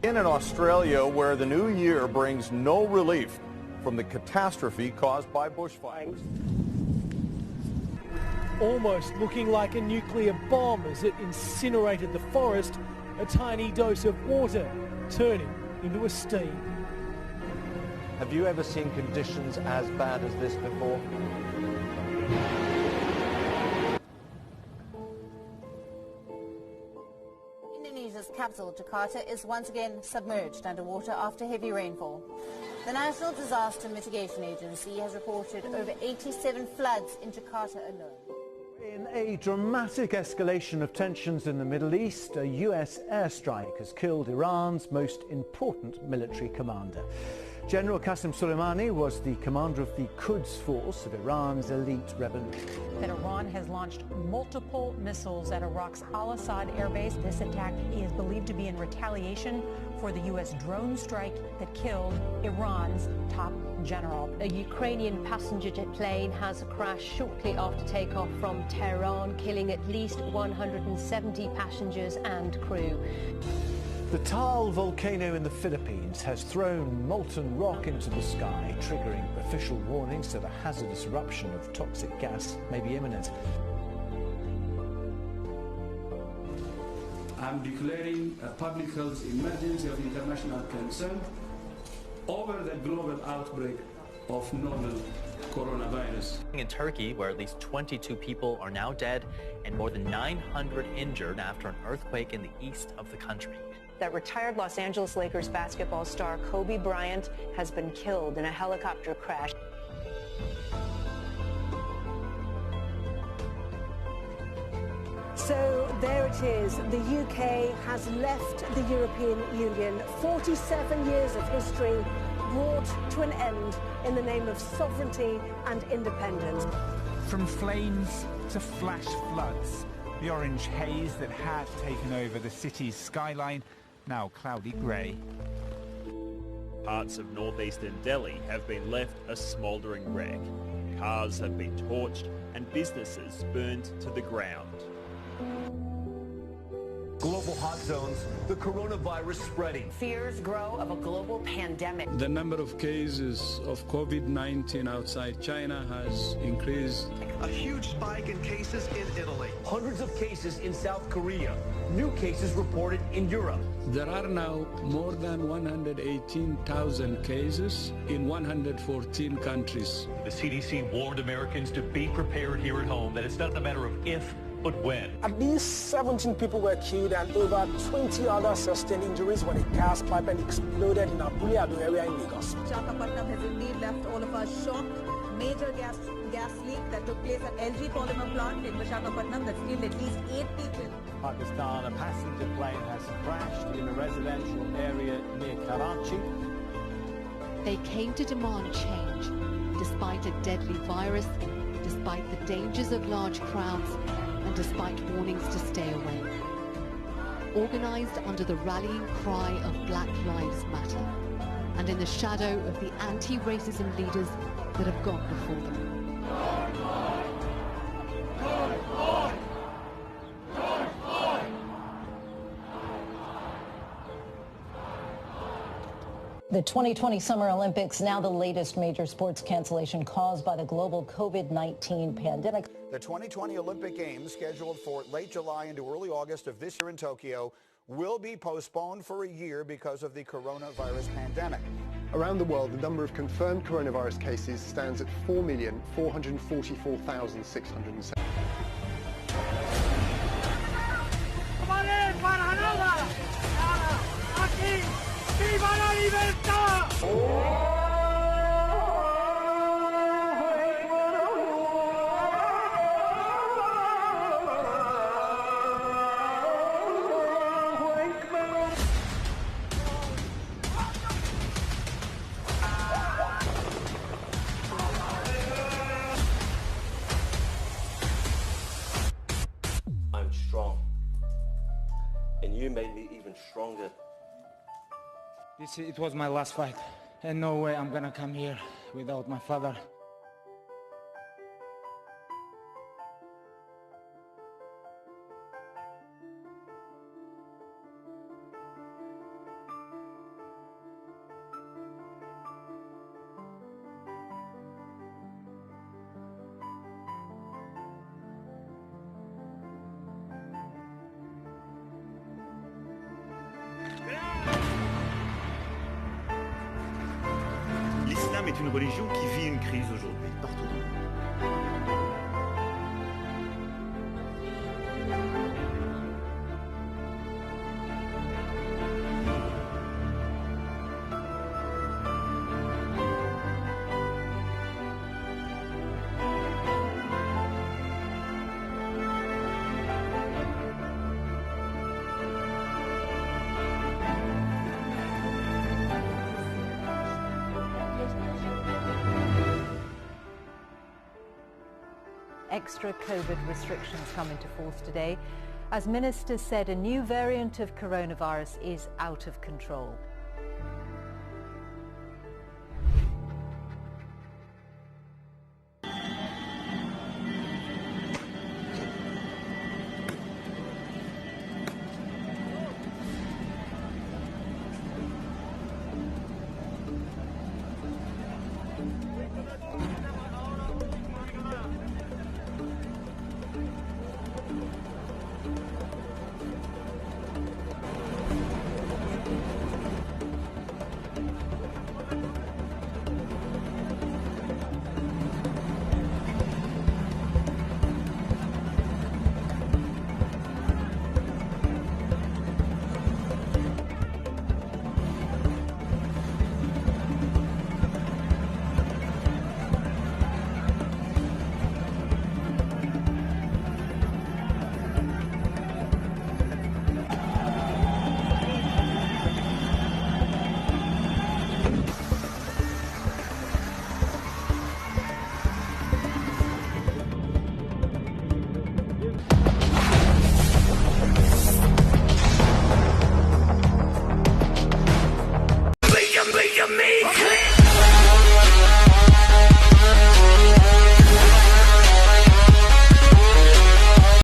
In Australia, where the new year brings no relief from the catastrophe caused by bushfires. Almost looking like a nuclear bomb as it incinerated the forest, a tiny dose of water turning into a steam. Have you ever seen conditions as bad as this before? Indonesia's capital, Jakarta, is once again submerged underwater after heavy rainfall. The National Disaster Mitigation Agency has reported over 87 floods in Jakarta alone. In a dramatic escalation of tensions in the Middle East, a US airstrike has killed Iran's most important military commander. General Qasem Soleimani was the commander of the Quds force of Iran's elite revolution. That Iran has launched multiple missiles at Iraq's Al-Assad airbase. This attack is believed to be in retaliation for the U.S. drone strike that killed Iran's top general. A Ukrainian passenger jet plane has crashed shortly after takeoff from Tehran, killing at least 170 passengers and crew. The Taal volcano in the Philippines has thrown molten rock into the sky, triggering official warnings that a hazardous eruption of toxic gas may be imminent. I'm declaring a public health emergency of international concern over the global outbreak of novel coronavirus. In Turkey, where at least 22 people are now dead and more than 900 injured after an earthquake in the east of the country. That retired Los Angeles Lakers basketball star Kobe Bryant has been killed in a helicopter crash. So there it is. The UK has left the European Union. 47 years of history brought to an end in the name of sovereignty and independence. From flames to flash floods, the orange haze that had taken over the city's skyline, now cloudy grey. Parts of northeastern Delhi have been left a smouldering wreck. Cars have been torched and businesses burned to the ground. Global hot zones, the coronavirus spreading. Fears grow of a global pandemic. The number of cases of COVID-19 outside China has increased. A huge spike in cases in Italy. Hundreds of cases in South Korea. New cases reported in Europe. There are now more than 118,000 cases in 114 countries. The CDC warned Americans to be prepared here at home, that it's not a matter of if, but when. At least 17 people were killed and over 20 others sustained injuries when a gas pipeline exploded in Abule Ado area in Lagos. Visakhapatnam has indeed left all of us shocked. Major gas leak that took place at LG Polymer plant in Visakhapatnam that killed at least 8 people. Pakistan, a passenger plane has crashed in a residential area near Karachi. They came to demand change, despite a deadly virus, despite the dangers of large crowds, and despite warnings to stay away. Organised under the rallying cry of Black Lives Matter, and in the shadow of the anti-racism leaders that have gone before them. The 2020 Summer Olympics, now the latest major sports cancellation caused by the global COVID-19 pandemic. The 2020 Olympic Games, scheduled for late July into early August of this year in Tokyo, will be postponed for a year because of the coronavirus pandemic. Around the world, the number of confirmed coronavirus cases stands at 4,444,607. ¡Viva la libertad! I'm strong, and you made me even stronger. It was my last fight, and no way I'm gonna come here without my father. est une religion qui vit une crise aujourd'hui, partout dans le monde. Extra COVID restrictions come into force today. As ministers said, a new variant of coronavirus is out of control.